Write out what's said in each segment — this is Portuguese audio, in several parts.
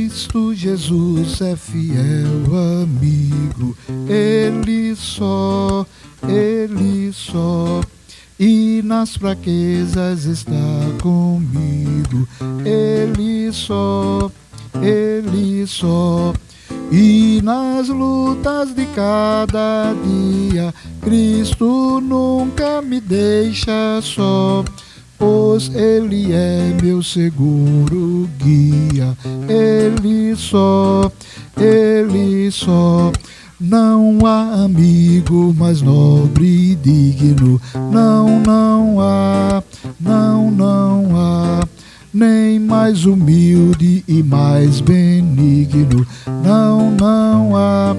Cristo Jesus é fiel amigo, Ele só, e nas fraquezas está comigo, Ele só, e nas lutas de cada dia, Cristo nunca me deixa só. Pois Ele é meu seguro guia, Ele só, não há amigo mais nobre e digno, não há, nem mais humilde e mais benigno, não há.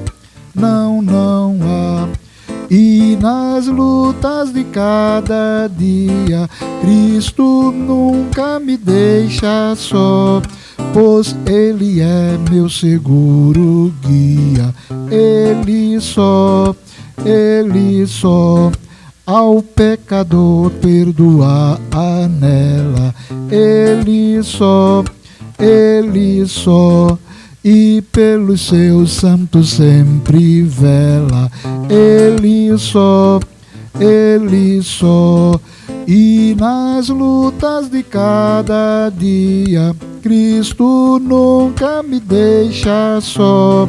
E nas lutas de cada dia, Cristo nunca me deixa só, pois Ele é meu seguro guia, Ele só, ao pecador perdoa anela, Ele só, e pelos seus santos sempre vela, Ele só, e nas lutas de cada dia, Cristo nunca me deixa só,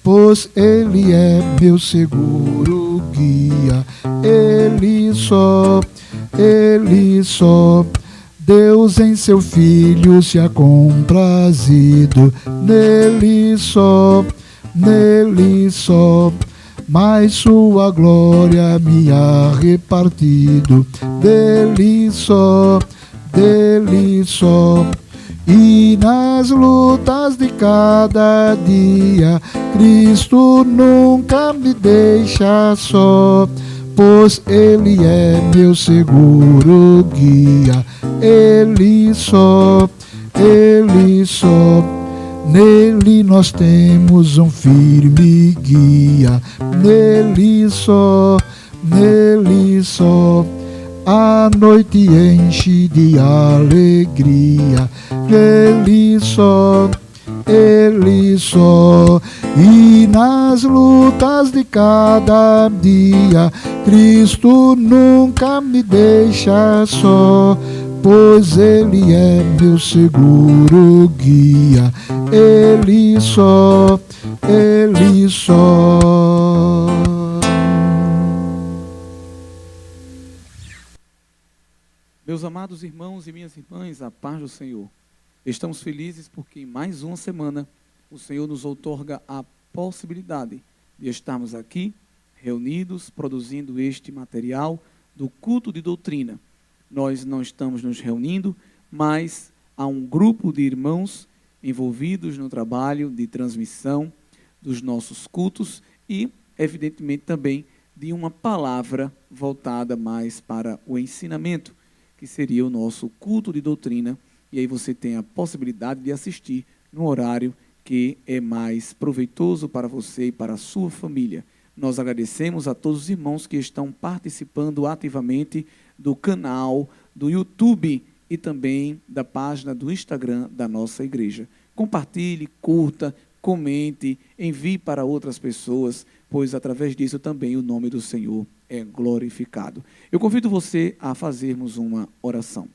pois Ele é meu seguro guia, Ele só, Deus em seu Filho se ha comprazido, nele só, mas sua glória me ha repartido, dele só, e nas lutas de cada dia, Cristo nunca me deixa só, pois Ele é meu seguro guia, Ele só, nele nós temos um firme guia, nele só, a noite enche de alegria, Ele só, e nas lutas de cada dia, Cristo nunca me deixa só, pois Ele é meu seguro guia, Ele só, Meus amados irmãos e minhas irmãs, a paz do Senhor. Estamos felizes porque em mais uma semana o Senhor nos outorga a possibilidade de estarmos aqui, reunidos, produzindo este material do culto de doutrina. Nós não estamos nos reunindo, mas há um grupo de irmãos envolvidos no trabalho de transmissão dos nossos cultos e, evidentemente, também de uma palavra voltada mais para o ensinamento, que seria o nosso culto de doutrina, e aí você tem a possibilidade de assistir no horário que é mais proveitoso para você e para a sua família. Nós agradecemos a todos os irmãos que estão participando ativamente do canal do YouTube e também da página do Instagram da nossa igreja. Compartilhe, curta, comente, envie para outras pessoas, pois através disso também o nome do Senhor é glorificado. Eu convido você a fazermos uma oração.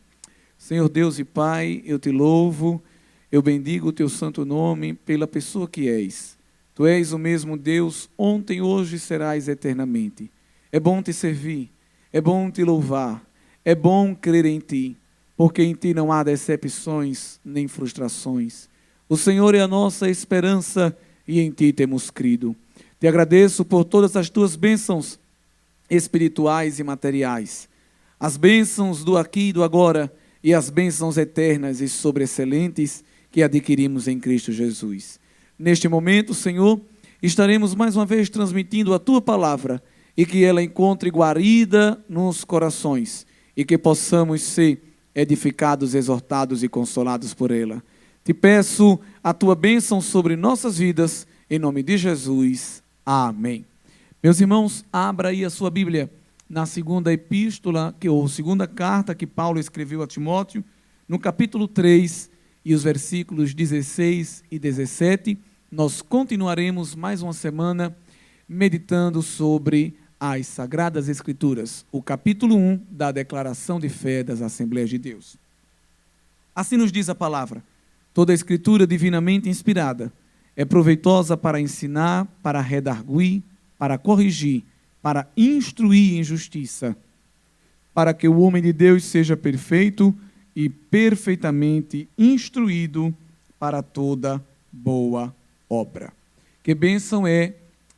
Senhor Deus e Pai, eu te louvo, eu bendigo o teu santo nome pela pessoa que és. Tu és o mesmo Deus, ontem, hoje e serás eternamente. É bom te servir, é bom te louvar, é bom crer em ti, porque em ti não há decepções nem frustrações. O Senhor é a nossa esperança e em ti temos crido. Te agradeço por todas as tuas bênçãos espirituais e materiais, as bênçãos do aqui e do agora e as bênçãos eternas e sobreexcelentes que adquirimos em Cristo Jesus. Neste momento, Senhor, estaremos mais uma vez transmitindo a tua palavra e que ela encontre guarida nos corações e que possamos ser edificados, exortados e consolados por ela. Te peço a tua bênção sobre nossas vidas, em nome de Jesus. Amém. Meus irmãos, abra aí a sua Bíblia na segunda epístola, ou segunda carta que Paulo escreveu a Timóteo, no capítulo 3, e os versículos 16 e 17, nós continuaremos mais uma semana meditando sobre as Sagradas Escrituras, o capítulo 1 da Declaração de Fé das Assembleias de Deus. Assim nos diz a palavra: toda a Escritura divinamente inspirada é proveitosa para ensinar, para redarguir, para corrigir, para instruir em justiça, para que o homem de Deus seja perfeito e perfeitamente instruído para toda boa obra. Que bênção é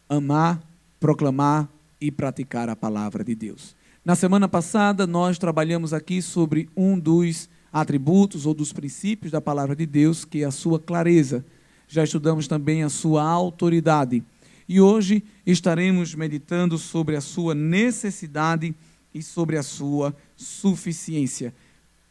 amar, proclamar e praticar a palavra de Deus. Na semana passada, nós trabalhamos aqui sobre um dos atributos ou dos princípios da palavra de Deus, que é a sua clareza. Já estudamos também a sua autoridade. E hoje estaremos meditando sobre a sua necessidade e sobre a sua suficiência.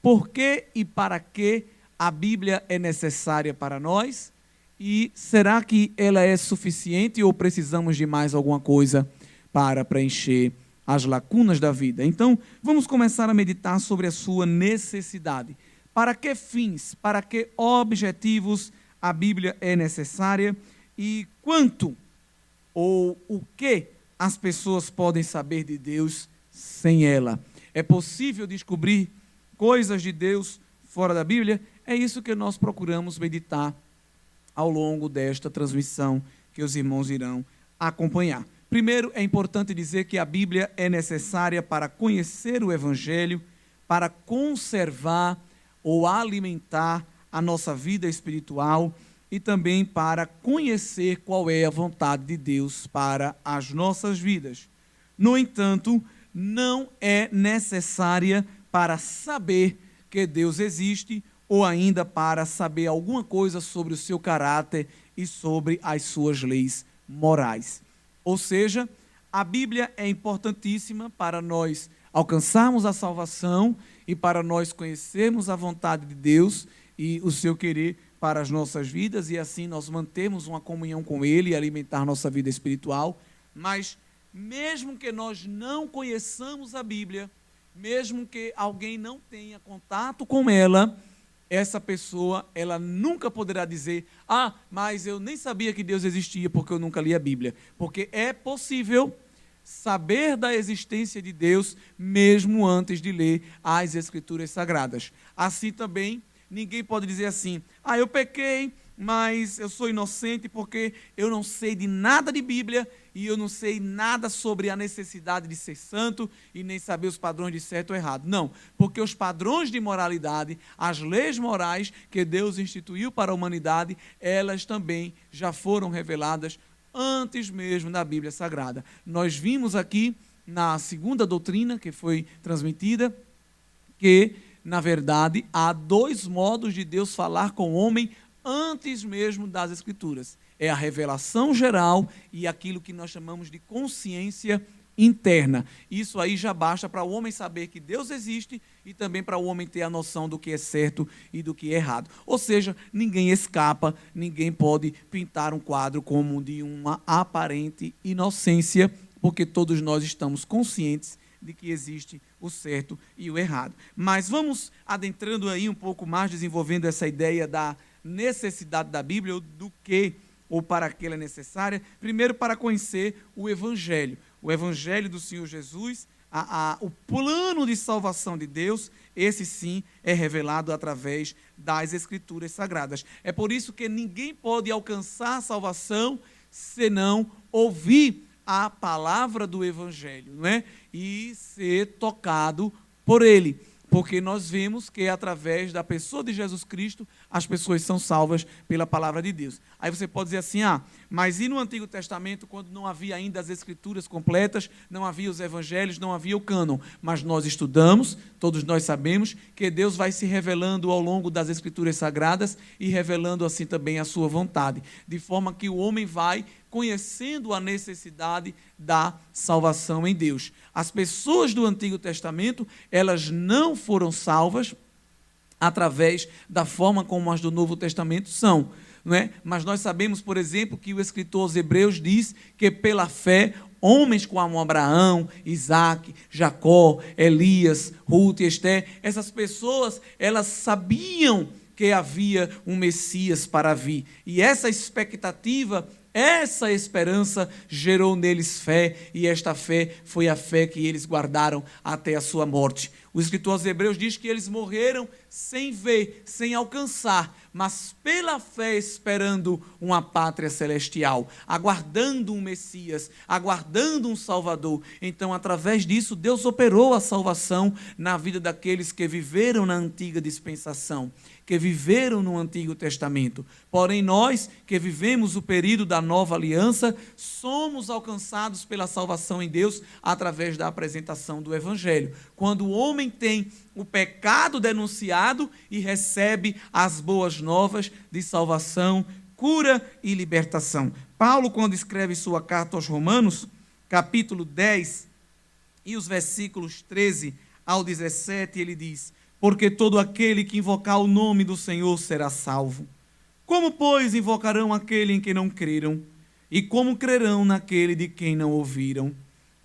Por que e para que a Bíblia é necessária para nós? E será que ela é suficiente ou precisamos de mais alguma coisa para preencher as lacunas da vida? Então, vamos começar a meditar sobre a sua necessidade. Para que fins, para que objetivos a Bíblia é necessária e quanto ou o que as pessoas podem saber de Deus sem ela? É possível descobrir coisas de Deus fora da Bíblia? É isso que nós procuramos meditar ao longo desta transmissão que os irmãos irão acompanhar. Primeiro, é importante dizer que a Bíblia é necessária para conhecer o Evangelho, para conservar ou alimentar a nossa vida espiritual e também para conhecer qual é a vontade de Deus para as nossas vidas. No entanto, não é necessária para saber que Deus existe ou ainda para saber alguma coisa sobre o seu caráter e sobre as suas leis morais. Ou seja, a Bíblia é importantíssima para nós alcançarmos a salvação e para nós conhecermos a vontade de Deus e o seu querer para as nossas vidas e assim nós mantermos uma comunhão com Ele e alimentar nossa vida espiritual. Mas mesmo que nós não conheçamos a Bíblia, mesmo que alguém não tenha contato com ela, essa pessoa, ela nunca poderá dizer: ah, mas eu nem sabia que Deus existia porque eu nunca li a Bíblia. Porque é possível saber da existência de Deus mesmo antes de ler as Escrituras Sagradas. Assim também, ninguém pode dizer assim: ah, eu pequei, mas eu sou inocente porque eu não sei de nada de Bíblia e eu não sei nada sobre a necessidade de ser santo e nem saber os padrões de certo ou errado. Não, porque os padrões de moralidade, as leis morais que Deus instituiu para a humanidade, elas também já foram reveladas antes mesmo da Bíblia Sagrada. Nós vimos aqui na segunda doutrina que foi transmitida que, na verdade, há dois modos de Deus falar com o homem antes mesmo das Escrituras. É a revelação geral e aquilo que nós chamamos de consciência interna. Isso aí já basta para o homem saber que Deus existe e também para o homem ter a noção do que é certo e do que é errado. Ou seja, ninguém escapa, ninguém pode pintar um quadro como de uma aparente inocência, porque todos nós estamos conscientes de que existe o certo e o errado. Mas vamos adentrando aí um pouco mais, desenvolvendo essa ideia da necessidade da Bíblia, ou do que ou para que ela é necessária. Primeiro, para conhecer o Evangelho do Senhor Jesus, o plano de salvação de Deus. Esse sim é revelado através das Escrituras Sagradas. É por isso que ninguém pode alcançar a salvação senão ouvir a palavra do Evangelho, não é? E ser tocado por ele. Porque nós vemos que através da pessoa de Jesus Cristo, as pessoas são salvas pela palavra de Deus. Aí você pode dizer assim: ah, mas e no Antigo Testamento, quando não havia ainda as Escrituras completas, não havia os Evangelhos, não havia o cânon? Mas nós estudamos, todos nós sabemos, que Deus vai se revelando ao longo das Escrituras Sagradas e revelando assim também a sua vontade, de forma que o homem vai conhecendo a necessidade da salvação em Deus. As pessoas do Antigo Testamento, elas não foram salvas através da forma como as do Novo Testamento são, não é? Mas nós sabemos, por exemplo, que o escritor aos Hebreus diz que pela fé, homens como Abraão, Isaac, Jacó, Elias, Ruth e Esté, essas pessoas, elas sabiam que havia um Messias para vir. E essa expectativa, essa esperança gerou neles fé, e esta fé foi a fé que eles guardaram até a sua morte. O escritor aos Hebreus diz que eles morreram sem ver, sem alcançar, mas pela fé esperando uma pátria celestial, aguardando um Messias, aguardando um Salvador. Então, através disso, Deus operou a salvação na vida daqueles que viveram na antiga dispensação, que viveram no Antigo Testamento. Porém, nós que vivemos o período da nova aliança, somos alcançados pela salvação em Deus através da apresentação do Evangelho. Quando o homem tem o pecado denunciado e recebe as boas novas de salvação, cura e libertação. Paulo, quando escreve sua carta aos Romanos, capítulo 10, e os versículos 13 ao 17, ele diz: porque todo aquele que invocar o nome do Senhor será salvo. Como, pois, invocarão aquele em quem não creram? E como crerão naquele de quem não ouviram?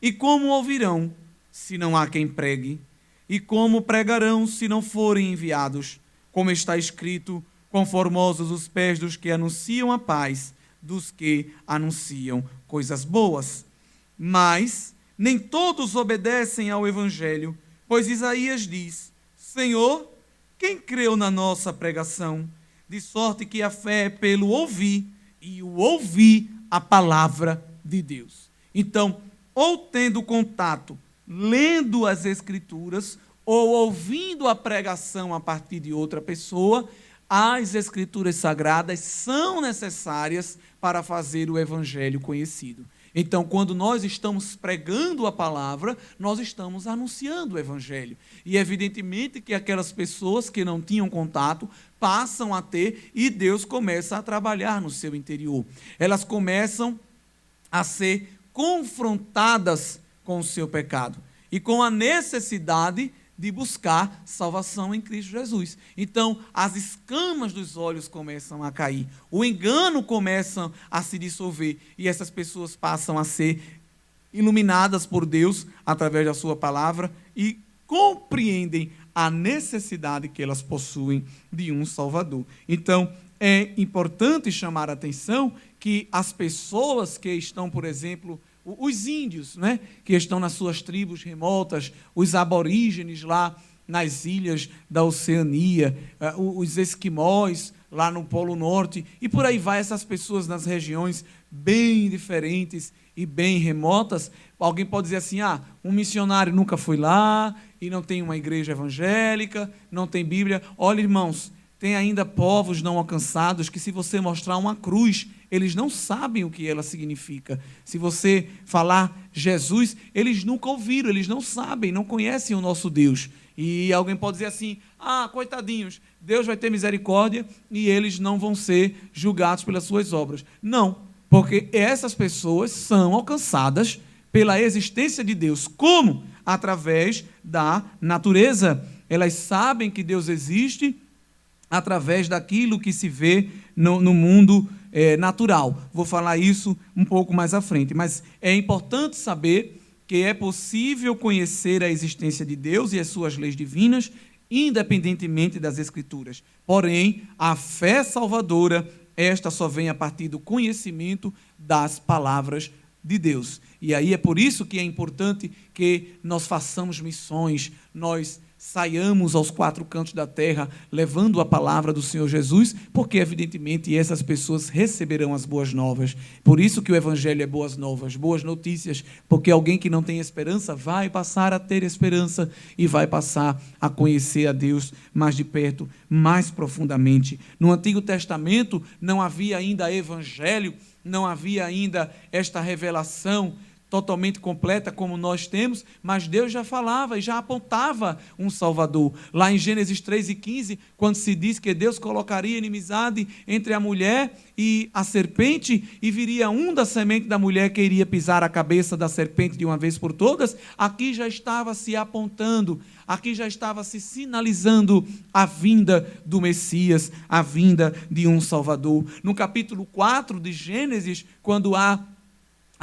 E como ouvirão, se não há quem pregue? E como pregarão, se não forem enviados? Como está escrito: conformosos os pés dos que anunciam a paz, dos que anunciam coisas boas. Mas nem todos obedecem ao Evangelho, pois Isaías diz: Senhor, quem creu na nossa pregação? De sorte que a fé é pelo ouvir, e o ouvir a palavra de Deus. Então, ou tendo contato, lendo as Escrituras, ou ouvindo a pregação a partir de outra pessoa, as Escrituras Sagradas são necessárias para fazer o Evangelho conhecido. Então, quando nós estamos pregando a palavra, nós estamos anunciando o Evangelho. E evidentemente que aquelas pessoas que não tinham contato passam a ter, e Deus começa a trabalhar no seu interior. Elas começam a ser confrontadas com o seu pecado e com a necessidade de buscar salvação em Cristo Jesus. Então, as escamas dos olhos começam a cair, o engano começa a se dissolver, e essas pessoas passam a ser iluminadas por Deus através da sua palavra e compreendem a necessidade que elas possuem de um Salvador. Então, é importante chamar a atenção que as pessoas que estão, por exemplo, os índios, né, que estão nas suas tribos remotas, os aborígenes lá nas ilhas da Oceania, os esquimós lá no Polo Norte, e por aí vai, essas pessoas nas regiões bem diferentes e bem remotas. Alguém pode dizer assim: um missionário nunca foi lá, e não tem uma igreja evangélica, não tem Bíblia. Olha, irmãos, tem ainda povos não alcançados que, se você mostrar uma cruz, eles não sabem o que ela significa. Se você falar Jesus, eles nunca ouviram, eles não sabem, não conhecem o nosso Deus. E alguém pode dizer assim: coitadinhos, Deus vai ter misericórdia e eles não vão ser julgados pelas suas obras. Não, porque essas pessoas são alcançadas pela existência de Deus. Como? Através da natureza. Elas sabem que Deus existe através daquilo que se vê no mundo natural. Vou falar isso um pouco mais à frente, mas é importante saber que é possível conhecer a existência de Deus e as suas leis divinas, independentemente das Escrituras. Porém, a fé salvadora, esta só vem a partir do conhecimento das palavras de Deus. E aí é por isso que é importante que nós façamos missões, nós saiamos aos 4 cantos da terra levando a palavra do Senhor Jesus, porque evidentemente essas pessoas receberão as boas novas. Por isso que o Evangelho é boas novas, boas notícias, porque alguém que não tem esperança vai passar a ter esperança e vai passar a conhecer a Deus mais de perto, mais profundamente. No Antigo Testamento não havia ainda Evangelho, não havia ainda esta revelação totalmente completa como nós temos, mas Deus já falava e já apontava um Salvador. Lá em Gênesis 3:15, quando se diz que Deus colocaria inimizade entre a mulher e a serpente, e viria um da semente da mulher que iria pisar a cabeça da serpente de uma vez por todas, aqui já estava se apontando, aqui já estava se sinalizando a vinda do Messias, a vinda de um Salvador. No capítulo 4 de Gênesis, quando há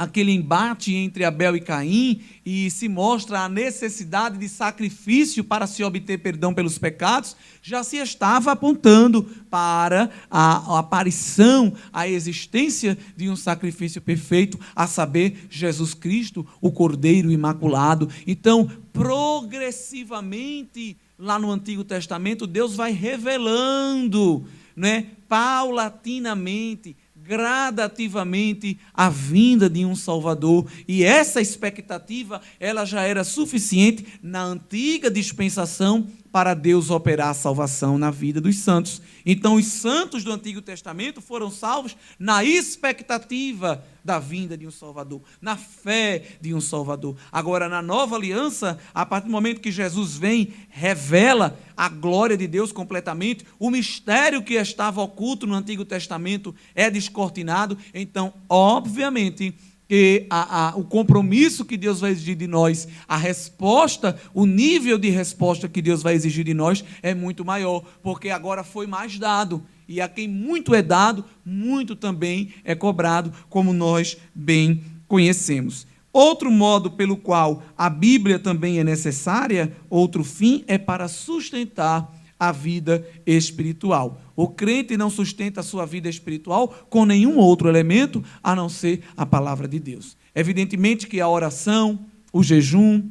aquele embate entre Abel e Caim, e se mostra a necessidade de sacrifício para se obter perdão pelos pecados, já se estava apontando para a aparição, a existência de um sacrifício perfeito, a saber, Jesus Cristo, o Cordeiro Imaculado. Então, progressivamente, lá no Antigo Testamento, Deus vai revelando, né, paulatinamente, gradativamente, a vinda de um Salvador. E essa expectativa, ela já era suficiente na antiga dispensação para Deus operar a salvação na vida dos santos. Então, os santos do Antigo Testamento foram salvos na expectativa da vinda de um Salvador, na fé de um Salvador. Agora, na nova aliança, a partir do momento que Jesus vem, revela a glória de Deus completamente, o mistério que estava oculto no Antigo Testamento é descortinado. Então, obviamente, que o compromisso que Deus vai exigir de nós, a resposta, o nível de resposta que Deus vai exigir de nós é muito maior, porque agora foi mais dado, e a quem muito é dado, muito também é cobrado, como nós bem conhecemos. Outro modo pelo qual a Bíblia também é necessária, outro fim, é para sustentar a vida espiritual. O crente não sustenta a sua vida espiritual com nenhum outro elemento a não ser a palavra de Deus. Evidentemente que a oração, o jejum,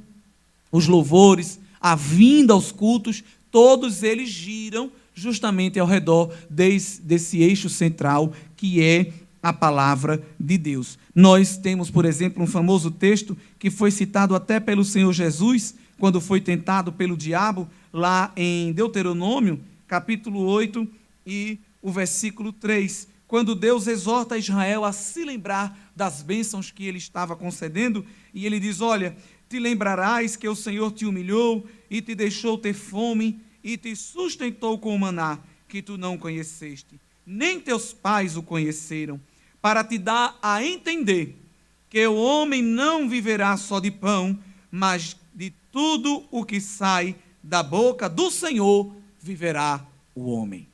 os louvores, a vinda aos cultos, todos eles giram justamente ao redor desse eixo central que é a palavra de Deus. Nós temos, por exemplo, um famoso texto que foi citado até pelo Senhor Jesus, quando foi tentado pelo diabo, lá em Deuteronômio, capítulo 8 e o versículo 3, quando Deus exorta Israel a se lembrar das bênçãos que ele estava concedendo, e ele diz: olha, te lembrarás que o Senhor te humilhou e te deixou ter fome e te sustentou com o maná que tu não conheceste, nem teus pais o conheceram, para te dar a entender que o homem não viverá só de pão, mas de tudo o que sai da boca do Senhor viverá o homem.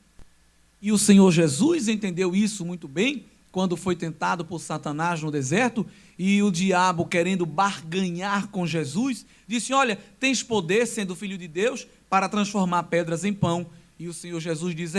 E o Senhor Jesus entendeu isso muito bem, quando foi tentado por Satanás no deserto, e o diabo, querendo barganhar com Jesus, disse: olha, tens poder, sendo filho de Deus, para transformar pedras em pão. E o Senhor Jesus diz: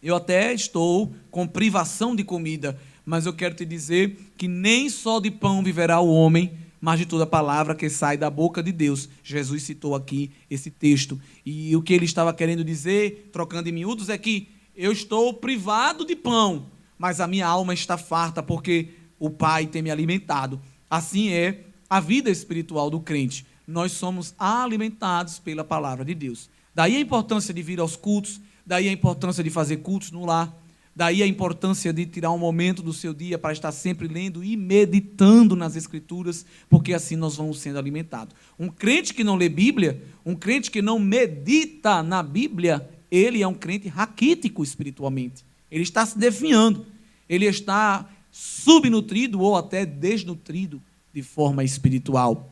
eu até estou com privação de comida, mas eu quero te dizer que nem só de pão viverá o homem, mas de toda palavra que sai da boca de Deus. Jesus citou aqui esse texto. E o que ele estava querendo dizer, trocando em miúdos, é que eu estou privado de pão, mas a minha alma está farta, porque o Pai tem me alimentado. Assim é a vida espiritual do crente. Nós somos alimentados pela palavra de Deus. Daí a importância de vir aos cultos, daí a importância de fazer cultos no lar, daí a importância de tirar um momento do seu dia para estar sempre lendo e meditando nas Escrituras, porque assim nós vamos sendo alimentados. Um crente que não lê Bíblia, um crente que não medita na Bíblia, ele é um crente raquítico espiritualmente. Ele está se definhando, ele está subnutrido ou até desnutrido de forma espiritual.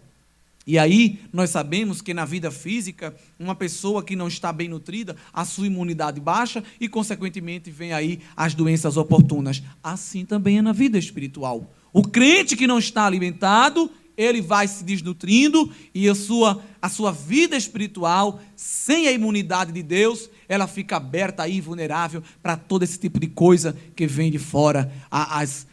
E aí nós sabemos que na vida física, uma pessoa que não está bem nutrida, a sua imunidade baixa e, consequentemente, vem aí as doenças oportunas. Assim também é na vida espiritual. O crente que não está alimentado, ele vai se desnutrindo e a sua vida espiritual, sem a imunidade de Deus, ela fica aberta aí, vulnerável para todo esse tipo de coisa que vem de fora, as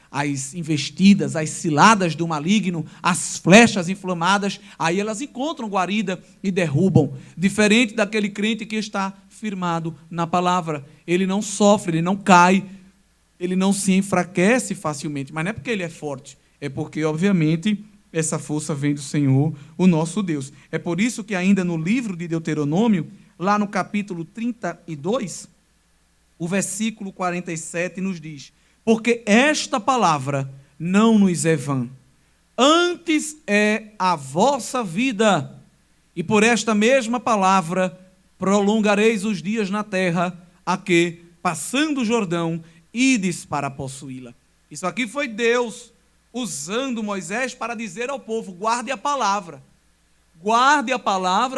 investidas, as ciladas do maligno, as flechas inflamadas, aí elas encontram guarida e derrubam. Diferente daquele crente que está firmado na palavra, ele não sofre, ele não cai, ele não se enfraquece facilmente, mas não é porque ele é forte, é porque, obviamente, essa força vem do Senhor, o nosso Deus. É por isso que ainda no livro de Deuteronômio, lá no capítulo 32, o versículo 47 nos diz: porque esta palavra não nos é vã, antes é a vossa vida, e por esta mesma palavra prolongareis os dias na terra, a que, passando o Jordão, ides para possuí-la. Isso aqui foi Deus usando Moisés para dizer ao povo: guarde a palavra,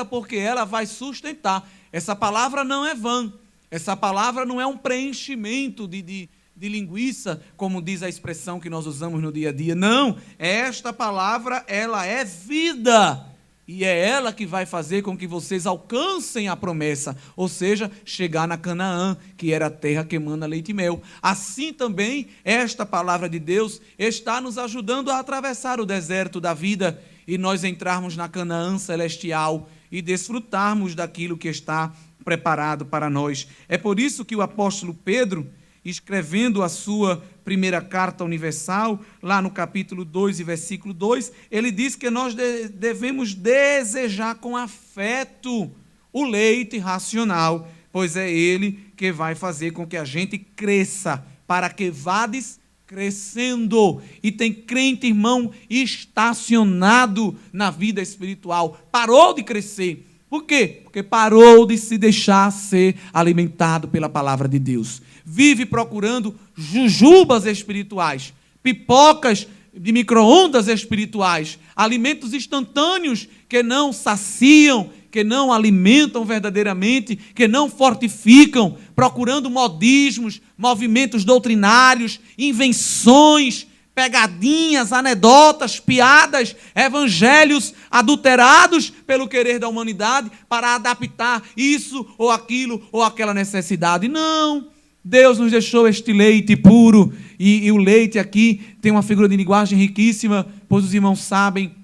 porque ela vai sustentar. Essa palavra não é vã, essa palavra não é um preenchimento de de linguiça, como diz a expressão que nós usamos no dia a dia. Não, esta palavra, ela é vida. E é ela que vai fazer com que vocês alcancem a promessa, ou seja, chegar na Canaã, que era a terra que emana leite e mel. Assim também, esta palavra de Deus está nos ajudando a atravessar o deserto da vida e nós entrarmos na Canaã celestial e desfrutarmos daquilo que está preparado para nós. É por isso que o apóstolo Pedro, escrevendo a sua primeira carta universal, lá no capítulo 2 e versículo 2, ele diz que nós devemos desejar com afeto o leite racional, pois é ele que vai fazer com que a gente cresça, para que vades crescendo. E tem crente, irmão, estacionado na vida espiritual, parou de crescer. Por quê? Porque parou de se deixar ser alimentado pela palavra de Deus. Vive procurando jujubas espirituais, pipocas de micro-ondas espirituais, alimentos instantâneos que não saciam, que não alimentam verdadeiramente, que não fortificam, procurando modismos, movimentos doutrinários, invenções, pegadinhas, anedotas, piadas, evangelhos adulterados pelo querer da humanidade para adaptar isso ou aquilo ou aquela necessidade. Não, Deus nos deixou este leite puro e o leite aqui tem uma figura de linguagem riquíssima, pois os irmãos sabem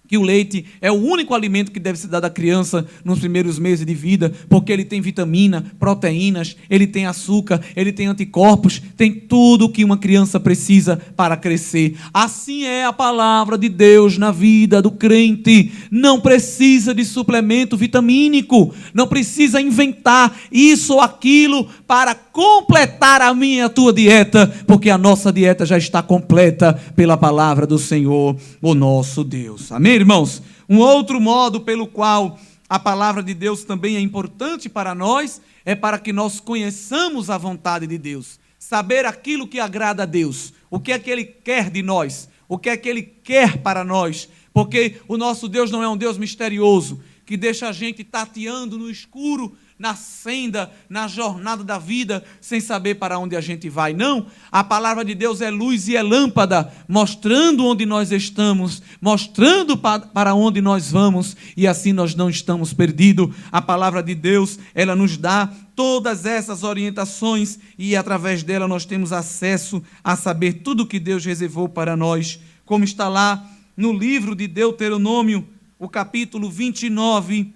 que o leite é o único alimento que deve ser dado à criança nos primeiros meses de vida, porque ele tem vitamina, proteínas, ele tem açúcar, ele tem anticorpos, tem tudo o que uma criança precisa para crescer. Assim é a palavra de Deus na vida do crente. Não precisa de suplemento vitamínico, não precisa inventar isso ou aquilo para completar a minha e a tua dieta, porque a nossa dieta já está completa pela palavra do Senhor, o nosso Deus. Amém, irmãos? Um outro modo pelo qual a palavra de Deus também é importante para nós é para que nós conheçamos a vontade de Deus, saber aquilo que agrada a Deus, o que é que Ele quer de nós, o que é que Ele quer para nós, porque o nosso Deus não é um Deus misterioso, que deixa a gente tateando no escuro, na senda, na jornada da vida, sem saber para onde a gente vai. Não, a palavra de Deus é luz e é lâmpada, mostrando onde nós estamos, mostrando para onde nós vamos, e assim nós não estamos perdidos. A palavra de Deus, ela nos dá todas essas orientações, e através dela nós temos acesso a saber tudo o que Deus reservou para nós, como está lá no livro de Deuteronômio, o capítulo 29,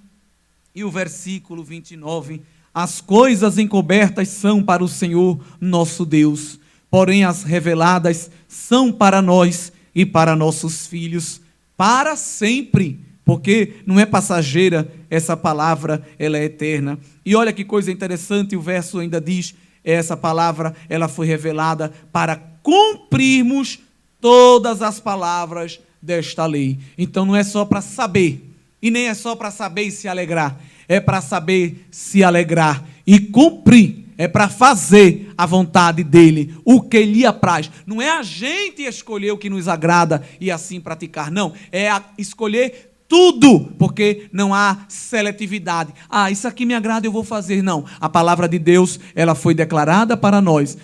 e o versículo 29, as coisas encobertas são para o Senhor nosso Deus, porém as reveladas são para nós e para nossos filhos, para sempre, porque não é passageira essa palavra, ela é eterna. E olha que coisa interessante, o verso ainda diz, essa palavra, ela foi revelada para cumprirmos todas as palavras desta lei. Então não é só para saber, e nem é só para saber e se alegrar, é para saber se alegrar e cumprir, é para fazer a vontade dele, o que lhe apraz. Não é a gente escolher o que nos agrada e assim praticar, não, é escolher tudo, porque não há seletividade. Ah, isso aqui me agrada, eu vou fazer. Não, a palavra de Deus, ela foi declarada para nós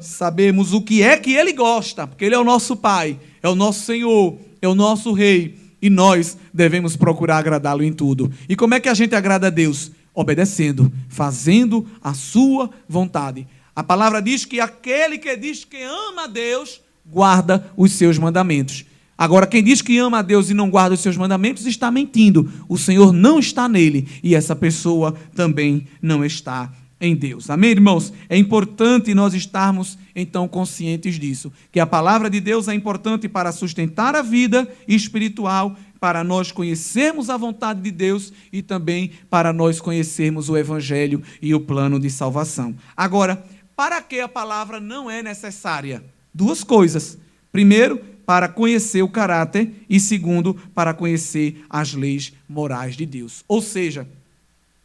sabermos o que é que Ele gosta, porque Ele é o nosso Pai, é o nosso Senhor, é o nosso Rei, e nós devemos procurar agradá-lo em tudo. E como é que a gente agrada a Deus? Obedecendo, fazendo a sua vontade. A palavra diz que aquele que diz que ama a Deus, guarda os seus mandamentos. Agora, quem diz que ama a Deus e não guarda os seus mandamentos, está mentindo. O Senhor não está nele, e essa pessoa também não está em Deus. Amém, irmãos? É importante nós estarmos, então, conscientes disso, que a palavra de Deus é importante para sustentar a vida espiritual, para nós conhecermos a vontade de Deus e também para nós conhecermos o Evangelho e o plano de salvação. Agora, para que a palavra não é necessária? Duas coisas. Primeiro, para conhecer o caráter, e segundo, para conhecer as leis morais de Deus. Ou seja,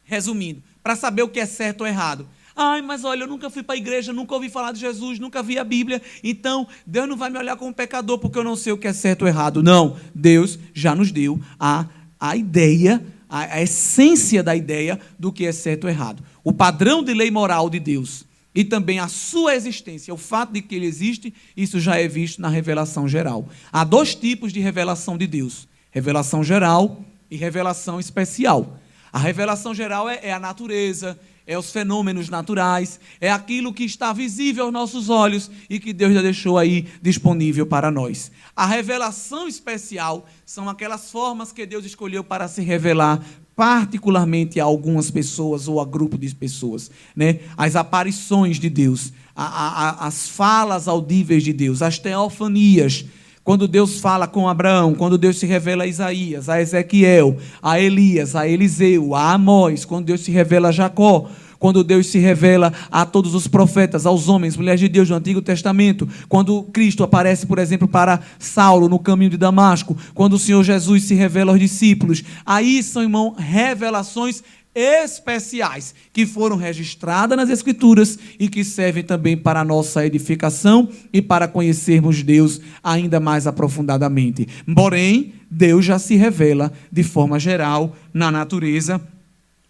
resumindo, para saber o que é certo ou errado. Ai, mas olha, eu nunca fui para a igreja, nunca ouvi falar de Jesus, nunca vi a Bíblia, então Deus não vai me olhar como pecador porque eu não sei o que é certo ou errado. Não, Deus já nos deu a ideia, a essência da ideia do que é certo ou errado. O padrão de lei moral de Deus. e também a sua existência, o fato de que ele existe, isso já é visto na revelação geral. Há dois tipos de revelação de Deus: revelação geral e revelação especial. A revelação geral é a natureza, é os fenômenos naturais, é aquilo que está visível aos nossos olhos e que Deus já deixou aí disponível para nós. A revelação especial são aquelas formas que Deus escolheu para se revelar particularmente a algumas pessoas ou a grupo de pessoas, né? As aparições de Deus, as falas audíveis de Deus, as teofanias, quando Deus fala com Abraão, quando Deus se revela a Isaías, a Ezequiel, a Elias, a Eliseu, a Amós, quando Deus se revela a Jacó, quando Deus se revela a todos os profetas, aos homens, mulheres de Deus do Antigo Testamento, quando Cristo aparece, por exemplo, para Saulo no caminho de Damasco, quando o Senhor Jesus se revela aos discípulos, aí são, irmão, revelações especiais que foram registradas nas Escrituras e que servem também para a nossa edificação e para conhecermos Deus ainda mais aprofundadamente. Porém, Deus já se revela de forma geral na natureza,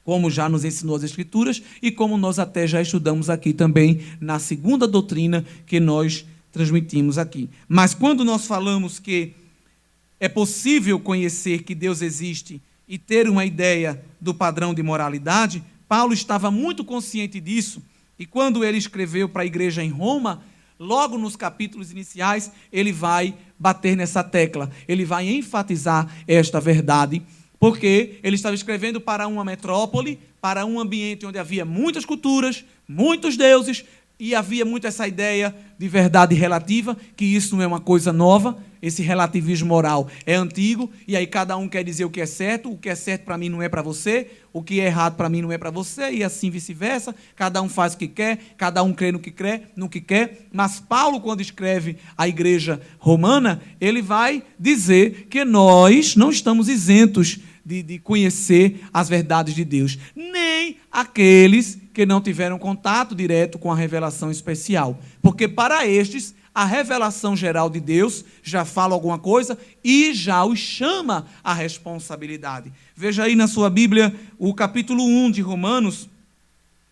como já nos ensinou as Escrituras e como nós até já estudamos aqui também na segunda doutrina que nós transmitimos aqui. Mas quando nós falamos que é possível conhecer que Deus existe e ter uma ideia do padrão de moralidade, Paulo estava muito consciente disso, e quando ele escreveu para a igreja em Roma, logo nos capítulos iniciais, ele vai bater nessa tecla, ele vai enfatizar esta verdade, porque ele estava escrevendo para uma metrópole, para um ambiente onde havia muitas culturas, muitos deuses, e havia muito essa ideia de verdade relativa, que isso não é uma coisa nova, esse relativismo moral é antigo, e aí cada um quer dizer o que é certo para mim não é para você, o que é errado para mim não é para você, e assim vice-versa, cada um faz o que quer, cada um crê no que quer, mas Paulo, quando escreve a igreja romana, ele vai dizer que nós não estamos isentos de conhecer as verdades de Deus, nem aqueles que não tiveram contato direto com a revelação especial, porque para estes a revelação geral de Deus já fala alguma coisa e já os chama à responsabilidade. Veja aí na sua Bíblia o capítulo 1 de Romanos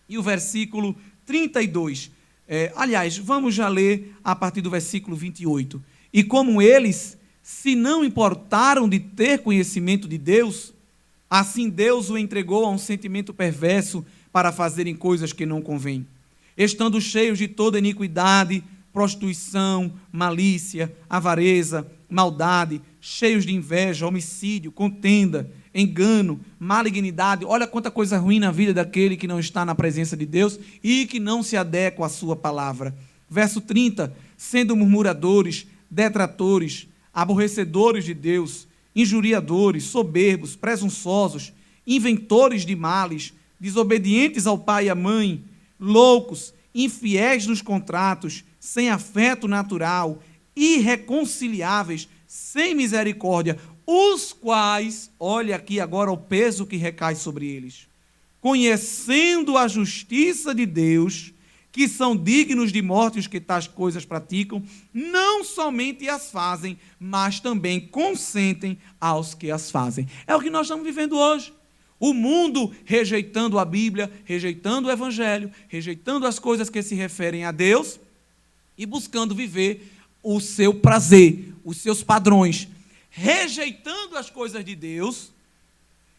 e o versículo 32. Aliás, vamos já ler a partir do versículo 28. E como eles se não importaram de ter conhecimento de Deus, assim Deus o entregou a um sentimento perverso para fazerem coisas que não convêm, estando cheios de toda iniquidade, prostituição, malícia, avareza, maldade, cheios de inveja, homicídio, contenda, engano, malignidade. Olha quanta coisa ruim na vida daquele que não está na presença de Deus e que não se adequa à sua palavra. Verso 30, sendo murmuradores, detratores, aborrecedores de Deus, injuriadores, soberbos, presunçosos, inventores de males, desobedientes ao pai e à mãe, loucos, infiéis nos contratos, sem afeto natural, irreconciliáveis, sem misericórdia, os quais, olha aqui agora o peso que recai sobre eles, conhecendo a justiça de Deus, que são dignos de morte os que tais coisas praticam, não somente as fazem, mas também consentem aos que as fazem. É o que nós estamos vivendo hoje. O mundo rejeitando a Bíblia, rejeitando o Evangelho, rejeitando as coisas que se referem a Deus e buscando viver o seu prazer, os seus padrões, rejeitando as coisas de Deus,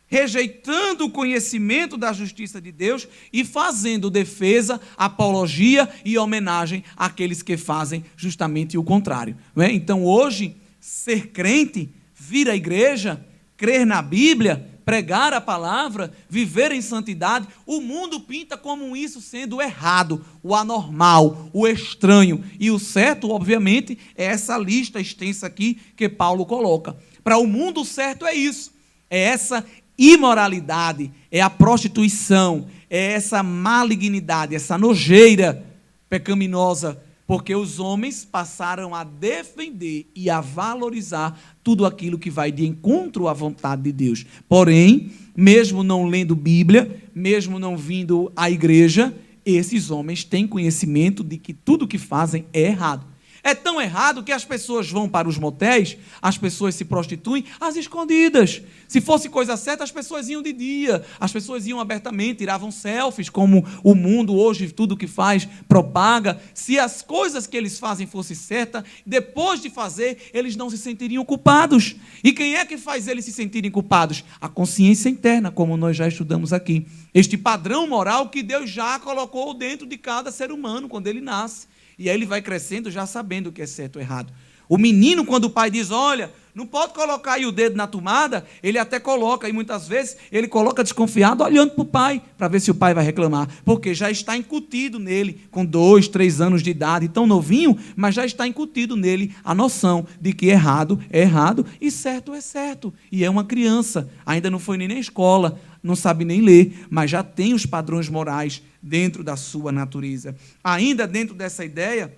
rejeitando o conhecimento da justiça de Deus e fazendo defesa, apologia e homenagem àqueles que fazem justamente o contrário. Não é? Então, hoje, ser crente, vir à igreja, crer na Bíblia, pregar a palavra, viver em santidade, o mundo pinta como isso sendo errado, o anormal, o estranho. E o certo, obviamente, é essa lista extensa aqui que Paulo coloca. Para o mundo, o certo é isso, é essa imoralidade, é a prostituição, é essa malignidade, essa nojeira pecaminosa, porque os homens passaram a defender e a valorizar tudo aquilo que vai de encontro à vontade de Deus. Porém, mesmo não lendo Bíblia, mesmo não vindo à igreja, esses homens têm conhecimento de que tudo que fazem é errado. É tão errado que as pessoas vão para os motéis, as pessoas se prostituem às escondidas. Se fosse coisa certa, as pessoas iam de dia, as pessoas iam abertamente, tiravam selfies, como o mundo hoje, tudo que faz, propaga. Se as coisas que eles fazem fossem certas, depois de fazer, eles não se sentiriam culpados. E quem é que faz eles se sentirem culpados? A consciência interna, como nós já estudamos aqui. Este padrão moral que Deus já colocou dentro de cada ser humano quando ele nasce. E aí ele vai crescendo já sabendo o que é certo ou errado. O menino, quando o pai diz, olha, não pode colocar aí o dedo na tomada, ele até coloca, e muitas vezes ele coloca desconfiado, olhando para o pai, para ver se o pai vai reclamar, porque já está incutido nele, com 2, 3 anos de idade, tão novinho, mas já está incutido nele a noção de que errado é errado e certo é certo. E é uma criança, ainda não foi nem na escola, não sabe nem ler, mas já tem os padrões morais dentro da sua natureza. Ainda dentro dessa ideia,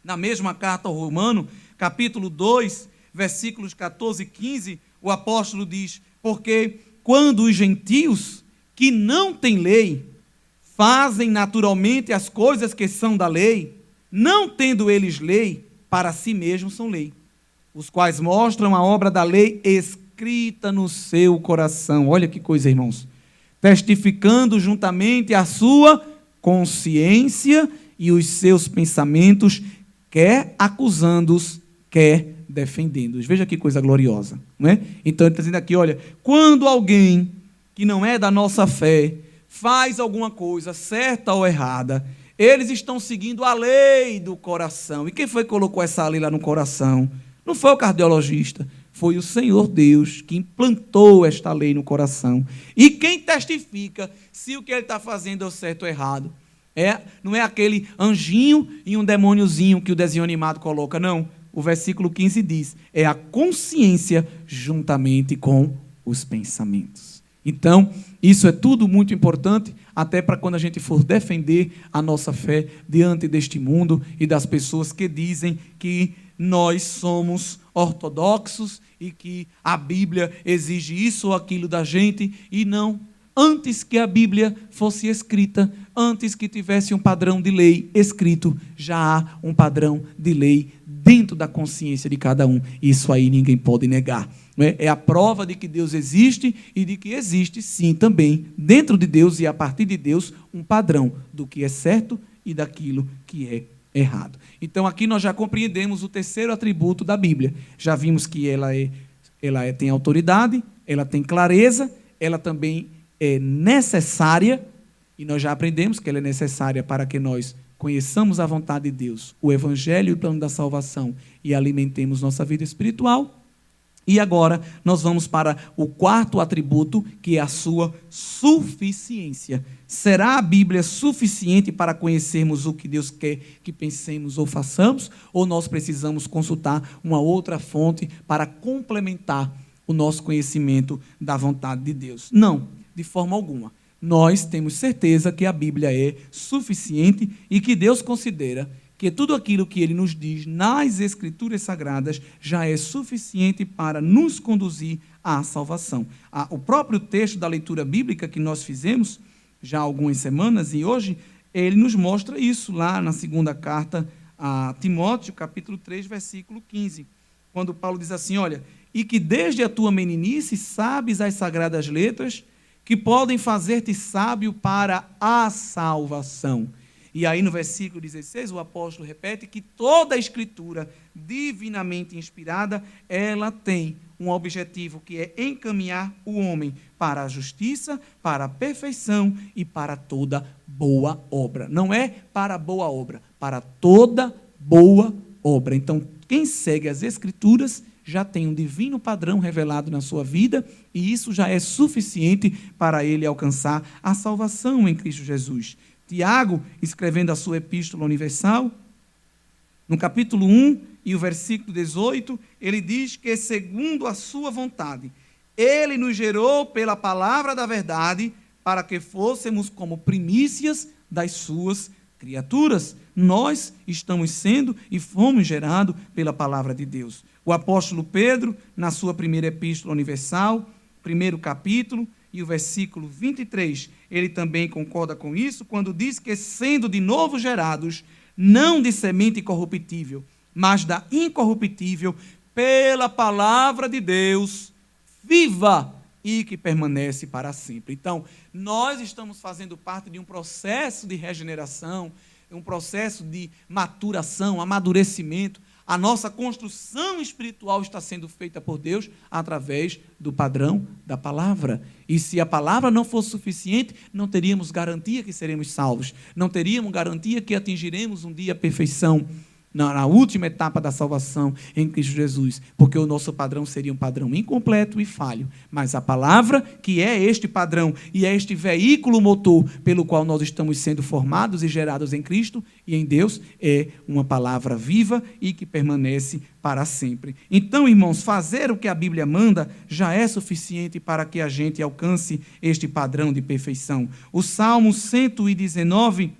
na mesma carta ao Romano, capítulo 2, versículos 14 e 15, o apóstolo diz, porque quando os gentios que não têm lei fazem naturalmente as coisas que são da lei, não tendo eles lei, para si mesmos são lei, os quais mostram a obra da lei escrita no seu coração. Olha que coisa, irmãos. Testificando juntamente a sua consciência e os seus pensamentos, quer acusando-os, quer defendendo-os. Veja que coisa gloriosa, não é? Então ele está dizendo aqui, olha, quando alguém que não é da nossa fé faz alguma coisa certa ou errada, eles estão seguindo a lei do coração. E quem foi que colocou essa lei lá no coração? Não foi o cardiologista, foi o Senhor Deus que implantou esta lei no coração. E quem testifica se o que ele está fazendo é certo ou errado? Não é aquele anjinho e um demôniozinho que o desenho animado coloca, não. O versículo 15 diz, é a consciência juntamente com os pensamentos. Então, isso é tudo muito importante, até para quando a gente for defender a nossa fé diante deste mundo e das pessoas que dizem que nós somos ortodoxos e que a Bíblia exige isso ou aquilo da gente, e não. Antes que a Bíblia fosse escrita, antes que tivesse um padrão de lei escrito, já há um padrão de lei dentro da consciência de cada um. Isso aí ninguém pode negar. Não é? É a prova de que Deus existe e de que existe, sim, também, dentro de Deus e a partir de Deus, um padrão do que é certo e daquilo que é errado. Então, aqui nós já compreendemos o terceiro atributo da Bíblia. Já vimos que ela tem autoridade, ela tem clareza, ela também é necessária, e nós já aprendemos que ela é necessária para que nós conheçamos a vontade de Deus, o Evangelho e o plano da salvação, e alimentemos nossa vida espiritual. E agora nós vamos para o quarto atributo, que é a sua suficiência. Será a Bíblia suficiente para conhecermos o que Deus quer que pensemos ou façamos? Ou nós precisamos consultar uma outra fonte para complementar o nosso conhecimento da vontade de Deus? Não, de forma alguma. Nós temos certeza que a Bíblia é suficiente e que Deus considera que tudo aquilo que Ele nos diz nas Escrituras Sagradas já é suficiente para nos conduzir à salvação. O próprio texto da leitura bíblica que nós fizemos já há algumas semanas, e hoje, ele nos mostra isso lá na segunda carta a Timóteo, capítulo 3, versículo 15, quando Paulo diz assim, olha, e que desde a tua meninice sabes as sagradas letras que podem fazer-te sábio para a salvação. E aí no versículo 16 o apóstolo repete que toda a escritura divinamente inspirada, ela tem um objetivo que é encaminhar o homem para a justiça, para a perfeição e para toda boa obra. Não é para boa obra, para toda boa obra. Então, quem segue as escrituras já tem um divino padrão revelado na sua vida, e isso já é suficiente para ele alcançar a salvação em Cristo Jesus. Tiago, escrevendo a sua Epístola Universal, no capítulo 1 e o versículo 18, ele diz que, segundo a sua vontade, ele nos gerou pela palavra da verdade, para que fôssemos como primícias das suas criaturas. Nós estamos sendo e fomos gerados pela palavra de Deus. O apóstolo Pedro, na sua primeira Epístola Universal, primeiro capítulo, e o versículo 23, ele também concorda com isso, quando diz que, sendo de novo gerados, não de semente corruptível, mas da incorruptível, pela palavra de Deus, viva e que permanece para sempre. Então, nós estamos fazendo parte de um processo de regeneração, um processo de maturação, amadurecimento. A nossa construção espiritual está sendo feita por Deus através do padrão da palavra. E se a palavra não fosse suficiente, não teríamos garantia que seremos salvos. Não teríamos garantia que atingiremos um dia a perfeição na última etapa da salvação em Cristo Jesus, porque o nosso padrão seria um padrão incompleto e falho, mas a palavra, que é este padrão e é este veículo motor pelo qual nós estamos sendo formados e gerados em Cristo e em Deus, é uma palavra viva e que permanece para sempre. Então, irmãos, fazer o que a Bíblia manda já é suficiente para que a gente alcance este padrão de perfeição. O Salmo 119,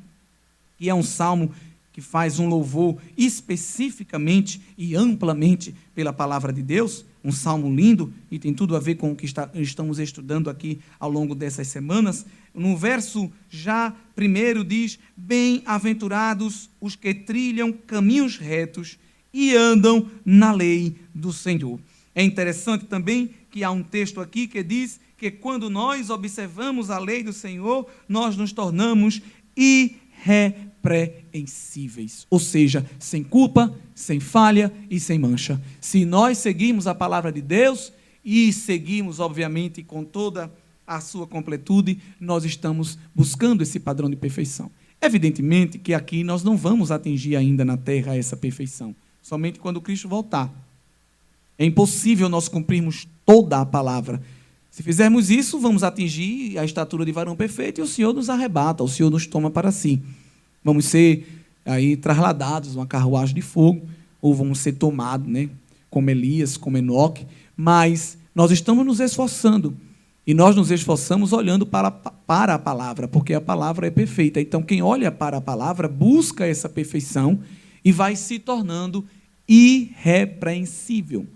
que é um salmo que faz um louvor especificamente e amplamente pela palavra de Deus, um salmo lindo, e tem tudo a ver com o que estamos estudando aqui ao longo dessas semanas. No verso já primeiro diz: bem-aventurados os que trilham caminhos retos e andam na lei do Senhor. É interessante também que há um texto aqui que diz que quando nós observamos a lei do Senhor, nós nos tornamos irrepreensíveis, ou seja, sem culpa, sem falha e sem mancha. Se nós seguirmos a palavra de Deus e seguirmos, obviamente, com toda a sua completude, nós estamos buscando esse padrão de perfeição. Evidentemente que aqui nós não vamos atingir ainda na terra essa perfeição, somente quando Cristo voltar. É impossível nós cumprirmos toda a palavra. Se fizermos isso, vamos atingir a estatura de varão perfeito e o Senhor nos arrebata, o Senhor nos toma para si. Vamos ser aí trasladados numa carruagem de fogo, ou vamos ser tomados, né, como Elias, como Enoque, mas nós estamos nos esforçando, e nós nos esforçamos olhando para a palavra, porque a palavra é perfeita. Então, quem olha para a palavra, busca essa perfeição e vai se tornando irrepreensível.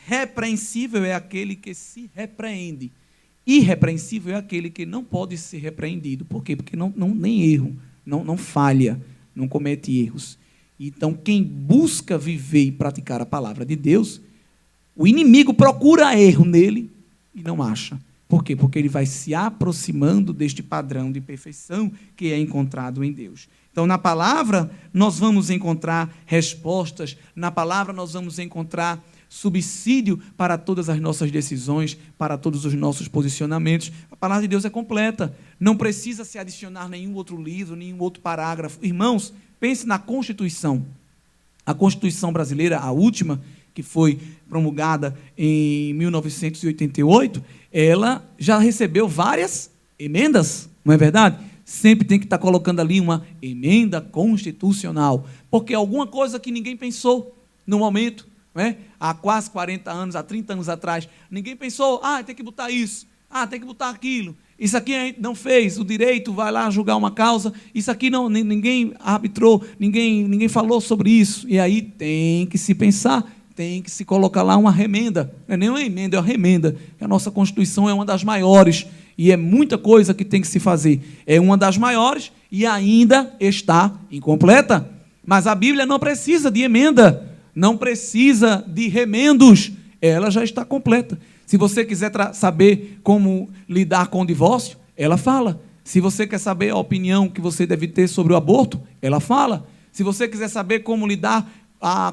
Repreensível é aquele que se repreende. Irrepreensível é aquele que não pode ser repreendido. Por quê? Porque não nem erro, não falha, não comete erros. Então, quem busca viver e praticar a palavra de Deus, o inimigo procura erro nele e não acha. Por quê? Porque ele vai se aproximando deste padrão de perfeição que é encontrado em Deus. Então, na palavra, nós vamos encontrar respostas, na palavra nós vamos encontrar subsídio para todas as nossas decisões, para todos os nossos posicionamentos. A palavra de Deus é completa, não precisa se adicionar nenhum outro livro, nenhum outro parágrafo. Irmãos, pense na Constituição. A Constituição brasileira, a última, que foi promulgada em 1988, ela já recebeu várias emendas, não é verdade? Sempre tem que estar colocando ali uma emenda constitucional, porque alguma coisa que ninguém pensou no momento, não é? Há quase 40 anos, há 30 anos atrás, ninguém pensou, tem que botar isso, tem que botar aquilo, isso aqui a gente não fez, o direito vai lá julgar uma causa, isso aqui não, ninguém arbitrou, ninguém falou sobre isso, e aí tem que se pensar, tem que se colocar lá uma remenda, não é nem uma emenda, é uma remenda, a nossa Constituição é uma das maiores, e é muita coisa que tem que se fazer, é uma das maiores e ainda está incompleta, mas a Bíblia não precisa de emenda, não precisa de remendos, ela já está completa. Se você quiser saber como lidar com o divórcio, ela fala. Se você quer saber a opinião que você deve ter sobre o aborto, ela fala. Se você quiser saber como lidar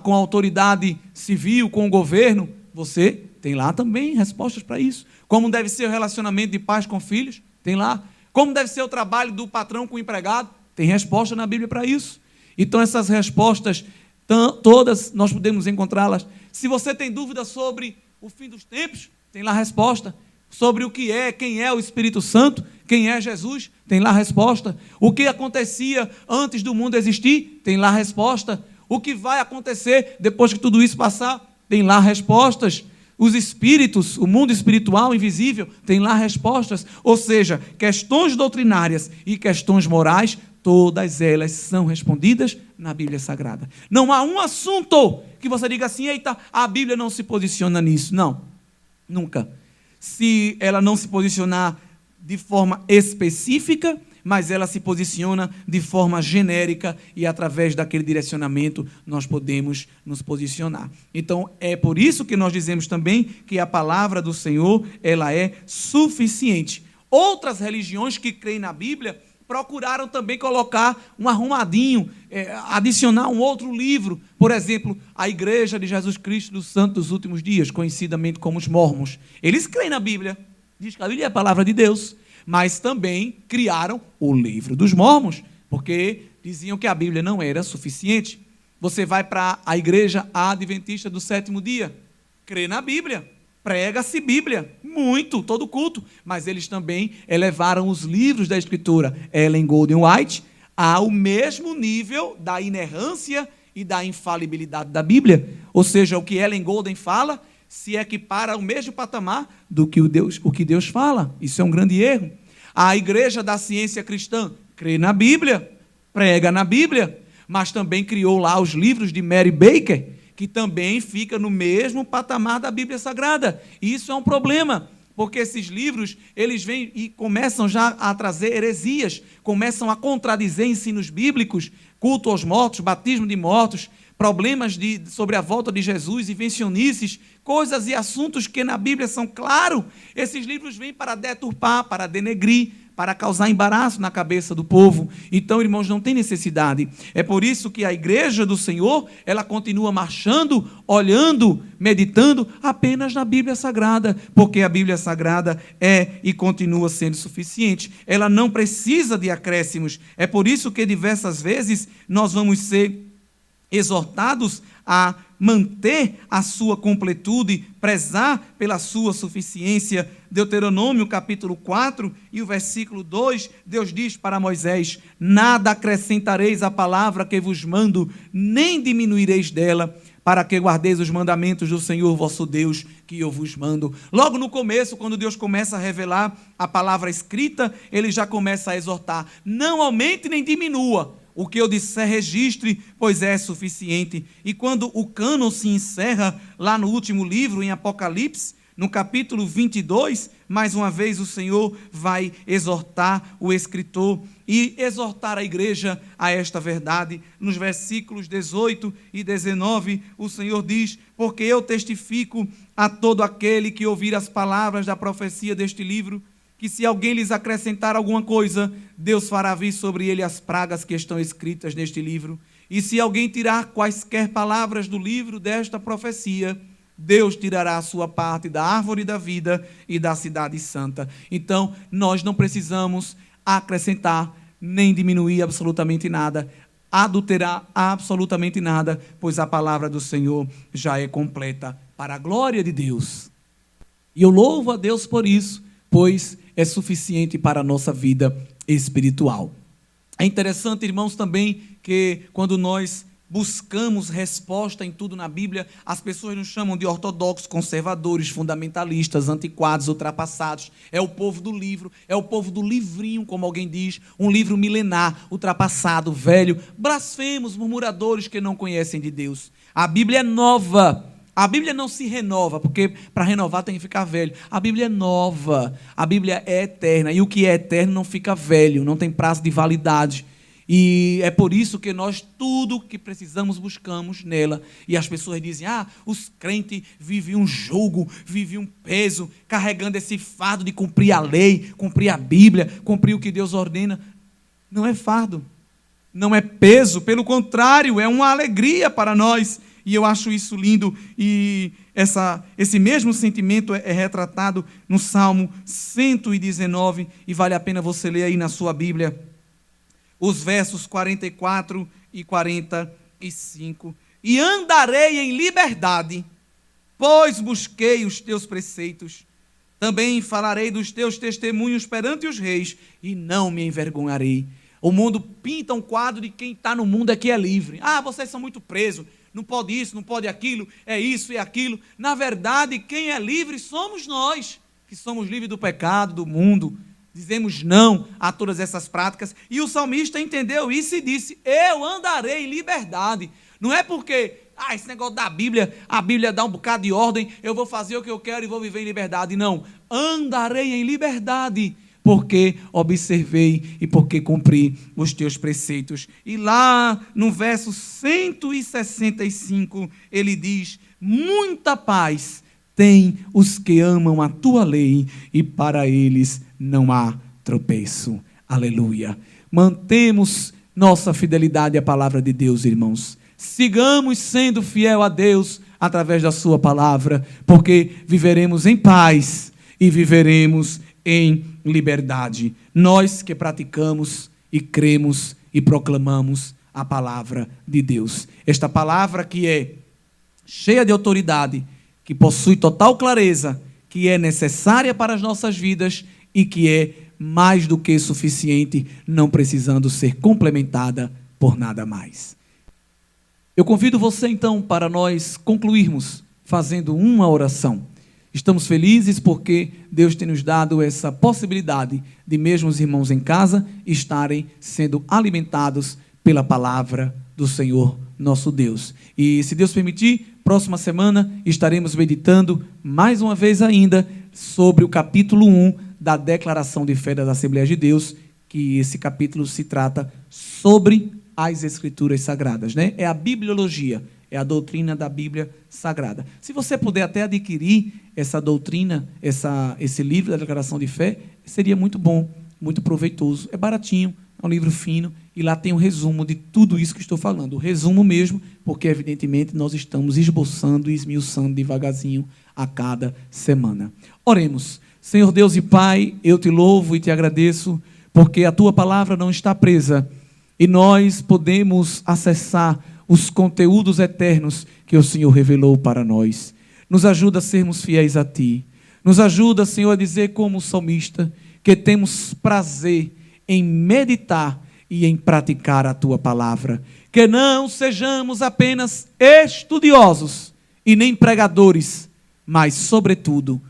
com a autoridade civil, com o governo, você tem lá também respostas para isso. Como deve ser o relacionamento de pais com filhos, tem lá. Como deve ser o trabalho do patrão com o empregado, tem resposta na Bíblia para isso. Então, essas respostas todas nós podemos encontrá-las. Se você tem dúvida sobre o fim dos tempos, tem lá a resposta. Sobre o que é, quem é o Espírito Santo, quem é Jesus, tem lá a resposta. O que acontecia antes do mundo existir, tem lá a resposta. O que vai acontecer depois que tudo isso passar, tem lá respostas. Os espíritos, o mundo espiritual invisível, tem lá respostas. Ou seja, questões doutrinárias e questões morais, todas elas são respondidas na Bíblia Sagrada. Não há um assunto que você diga assim, eita, a Bíblia não se posiciona nisso. Não, nunca. Se ela não se posicionar de forma específica, mas ela se posiciona de forma genérica e através daquele direcionamento nós podemos nos posicionar. Então, é por isso que nós dizemos também que a palavra do Senhor, ela é suficiente. Outras religiões que creem na Bíblia procuraram também colocar um arrumadinho, adicionar um outro livro. Por exemplo, a Igreja de Jesus Cristo dos Santos dos Últimos Dias, conhecidamente como os Mormons. Eles creem na Bíblia, diz que a Bíblia é a palavra de Deus, mas também criaram o livro dos Mormons, porque diziam que a Bíblia não era suficiente. Você vai para a Igreja Adventista do Sétimo Dia, crê na Bíblia, prega-se Bíblia, muito, todo culto, mas eles também elevaram os livros da Escritura, Ellen Golden White, ao mesmo nível da inerrância e da infalibilidade da Bíblia. Ou seja, o que Ellen Golden fala se equipara ao mesmo patamar do que o que Deus fala. Isso é um grande erro. A Igreja da Ciência Cristã crê na Bíblia, prega na Bíblia, mas também criou lá os livros de Mary Baker, que também fica no mesmo patamar da Bíblia Sagrada. E isso é um problema, porque esses livros, eles vêm e começam já a trazer heresias, começam a contradizer ensinos bíblicos, culto aos mortos, batismo de mortos, problemas sobre a volta de Jesus, invencionices, coisas e assuntos que na Bíblia são claros. Esses livros vêm para deturpar, para denegrir, para causar embaraço na cabeça do povo. Então, irmãos, não tem necessidade. É por isso que a Igreja do Senhor, ela continua marchando, olhando, meditando apenas na Bíblia Sagrada, porque a Bíblia Sagrada é e continua sendo suficiente. Ela não precisa de acréscimos. É por isso que diversas vezes nós vamos ser exortados a manter a sua completude, prezar pela sua suficiência. Deuteronômio capítulo 4 e o versículo 2, Deus diz para Moisés: nada acrescentareis à palavra que vos mando, nem diminuireis dela, para que guardeis os mandamentos do Senhor vosso Deus, que eu vos mando. Logo no começo, quando Deus começa a revelar a palavra escrita, ele já começa a exortar: não aumente nem diminua. O que eu disser, registre, pois é suficiente. E quando o cânon se encerra, lá no último livro, em Apocalipse, no capítulo 22, mais uma vez o Senhor vai exortar o escritor e exortar a igreja a esta verdade. Nos versículos 18 e 19, o Senhor diz: porque eu testifico a todo aquele que ouvir as palavras da profecia deste livro, que se alguém lhes acrescentar alguma coisa, Deus fará vir sobre ele as pragas que estão escritas neste livro. E se alguém tirar quaisquer palavras do livro desta profecia, Deus tirará a sua parte da árvore da vida e da cidade santa. Então, nós não precisamos acrescentar nem diminuir absolutamente nada, adulterar absolutamente nada, pois a palavra do Senhor já é completa para a glória de Deus. E eu louvo a Deus por isso, pois é suficiente para a nossa vida espiritual. É interessante, irmãos, também que quando nós buscamos resposta em tudo na Bíblia, as pessoas nos chamam de ortodoxos, conservadores, fundamentalistas, antiquados, ultrapassados. É o povo do livro, é o povo do livrinho, como alguém diz, um livro milenar, ultrapassado, velho, blasfemos, murmuradores que não conhecem de Deus. A Bíblia é nova. A Bíblia não se renova, porque para renovar tem que ficar velho. A Bíblia é nova, a Bíblia é eterna, e o que é eterno não fica velho, não tem prazo de validade. E é por isso que nós tudo que precisamos buscamos nela. E as pessoas dizem: os crentes vivem um jugo, vivem um peso, carregando esse fardo de cumprir a lei, cumprir a Bíblia, cumprir o que Deus ordena. Não é fardo, não é peso, pelo contrário, é uma alegria para nós. E eu acho isso lindo, e esse mesmo sentimento é retratado no Salmo 119, e vale a pena você ler aí na sua Bíblia, os versos 44 e 45. E andarei em liberdade, pois busquei os teus preceitos. Também falarei dos teus testemunhos perante os reis, e não me envergonharei. O mundo pinta um quadro de quem está no mundo é que é livre. Vocês são muito presos. Não pode isso, não pode aquilo, é isso e aquilo. Na verdade, quem é livre somos nós, que somos livres do pecado, do mundo. Dizemos não a todas essas práticas. E o salmista entendeu isso e disse: eu andarei em liberdade. Não é porque, esse negócio da Bíblia, a Bíblia dá um bocado de ordem, eu vou fazer o que eu quero e vou viver em liberdade. Não, andarei em liberdade, porque observei e porque cumpri os teus preceitos. E lá no verso 165, ele diz: muita paz tem os que amam a tua lei, e para eles não há tropeço. Aleluia. Mantemos nossa fidelidade à palavra de Deus, irmãos. Sigamos sendo fiel a Deus através da sua palavra, porque viveremos em paz e viveremos em liberdade. Nós que praticamos e cremos e proclamamos a palavra de Deus. Esta palavra que é cheia de autoridade, que possui total clareza, que é necessária para as nossas vidas e que é mais do que suficiente, não precisando ser complementada por nada mais. Eu convido você então para nós concluirmos fazendo uma oração. Estamos felizes porque Deus tem nos dado essa possibilidade de mesmo os irmãos em casa estarem sendo alimentados pela palavra do Senhor nosso Deus. E se Deus permitir, próxima semana estaremos meditando mais uma vez ainda sobre o capítulo 1 da Declaração de Fé das Assembleias de Deus, que esse capítulo se trata sobre as Escrituras Sagradas, né? É a bibliologia, é a doutrina da Bíblia Sagrada. Se você puder até adquirir essa doutrina, esse livro da Declaração de Fé, seria muito bom, muito proveitoso. É baratinho, é um livro fino, e lá tem um resumo de tudo isso que estou falando. O resumo mesmo, porque evidentemente nós estamos esboçando e esmiuçando devagarzinho a cada semana. Oremos. Senhor Deus e Pai, eu te louvo e te agradeço, porque a tua palavra não está presa, e nós podemos acessar os conteúdos eternos que o Senhor revelou para nós. Nos ajuda a sermos fiéis a Ti. Nos ajuda, Senhor, a dizer como salmista, que temos prazer em meditar e em praticar a Tua palavra. Que não sejamos apenas estudiosos e nem pregadores, mas, sobretudo,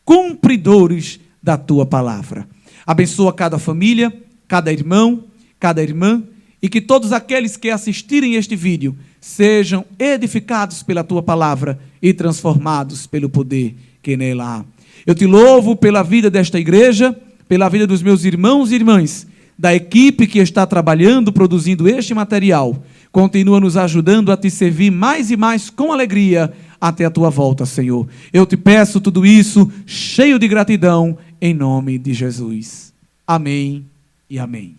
cumpridores da Tua palavra. Abençoa cada família, cada irmão, cada irmã, e que todos aqueles que assistirem este vídeo sejam edificados pela Tua palavra e transformados pelo poder que nela há. Eu te louvo pela vida desta igreja, pela vida dos meus irmãos e irmãs, da equipe que está trabalhando, produzindo este material. Continua nos ajudando a te servir mais e mais com alegria até a Tua volta, Senhor. Eu te peço tudo isso, cheio de gratidão, em nome de Jesus. Amém e amém.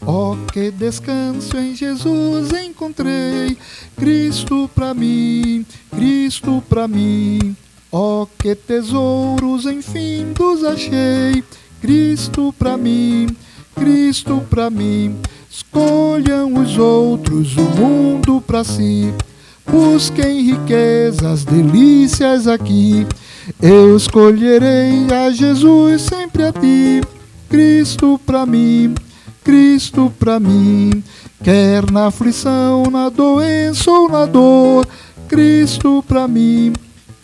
Oh, que descanso em Jesus encontrei, Cristo pra mim, Cristo pra mim. Oh, que tesouros infindos achei, Cristo pra mim, Cristo pra mim. Escolham os outros o mundo pra si, busquem riquezas, delícias aqui. Eu escolherei a Jesus, sempre a Ti, Cristo pra mim, Cristo pra mim. Quer na aflição, na doença ou na dor, Cristo pra mim,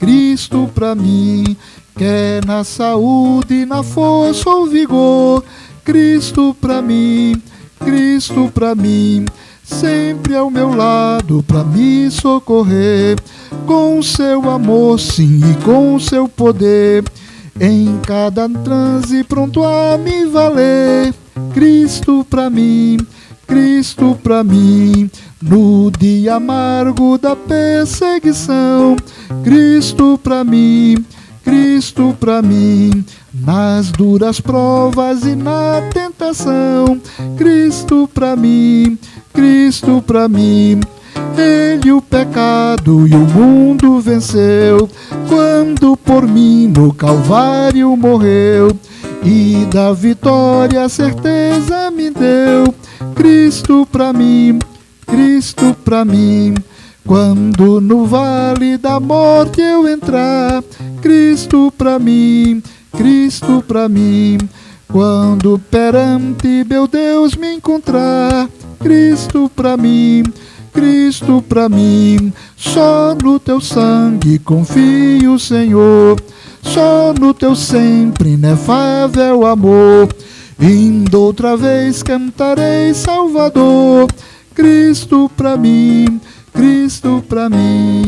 Cristo pra mim. Quer na saúde, na força ou vigor, Cristo pra mim, Cristo pra mim. Sempre ao meu lado pra me socorrer, com seu amor sim e com seu poder. Em cada transe pronto a me valer, Cristo pra mim, Cristo pra mim. No dia amargo da perseguição, Cristo pra mim, Cristo pra mim. Nas duras provas e na tentação, Cristo pra mim, Cristo pra mim. Ele o pecado e o mundo venceu, quando por mim no Calvário morreu, e da vitória a certeza me deu, Cristo pra mim, Cristo pra mim. Quando no vale da morte eu entrar, Cristo pra mim, Cristo pra mim. Quando perante meu Deus me encontrar, Cristo pra mim, Cristo pra mim. Só no Teu sangue confio, Senhor, só no Teu sempre inefável amor. Indo outra vez cantarei Salvador, Cristo pra mim, Cristo pra mim,